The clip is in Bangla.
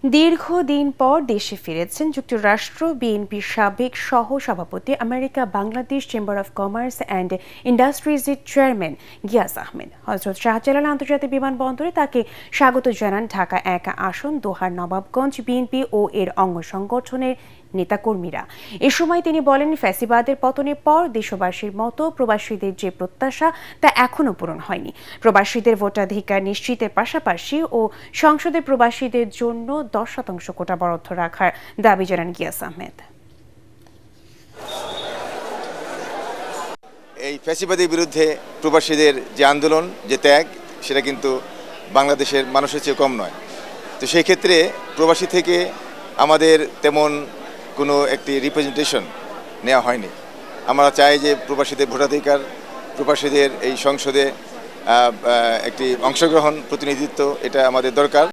দীর্ঘদিন পর দেশে ফিরেছেন যুক্তরাষ্ট্র বিএনপির সাবেক সহ সভাপতি America Bangladesh chamber of commerce and ইন্ডাস্ট্রিজের চেয়ারম্যান গিয়াস আহমেদ। হযরত শাহজালাল আন্তর্জাতিক বিমানবন্দরে তাকে স্বাগত জানান ঢাকা ১ আসন দোহার নবাবগঞ্জ বিএনপি ও এর অঙ্গ সংগঠনের নেতাকর্মীরা। এ সময় তিনি বলেন, ফ্যাসিবাদের পতনের পর দেশবাসীর মতো প্রবাসীদের যে প্রত্যাশা তা এখনো পূরণ হয়নি। প্রবাসীদের ভোটাধিকার নিশ্চিতের পাশাপাশি ও সংসদে প্রবাসীদের জন্য ১০% কোটা বরাদ্দ রাখার দাবি জানান গিয়াস আহমেদ। এই ফ্যাসিবাদের বিরুদ্ধে প্রবাসীদের যে আন্দোলন, যে ত্যাগ, সেটা কিন্তু বাংলাদেশের মানুষের চেয়ে কম নয়। তো সেই ক্ষেত্রে প্রবাসী থেকে আমাদের তেমন কোনো একটি রিপ্রেজেন্টেশন নেওয়া হয়নি। আমরা চাই যে প্রবাসীদের ভোটাধিকার, প্রবাসীদের এই সংসদে একটি অংশগ্রহণ, প্রতিনিধিত্ব, এটা আমাদের দরকার।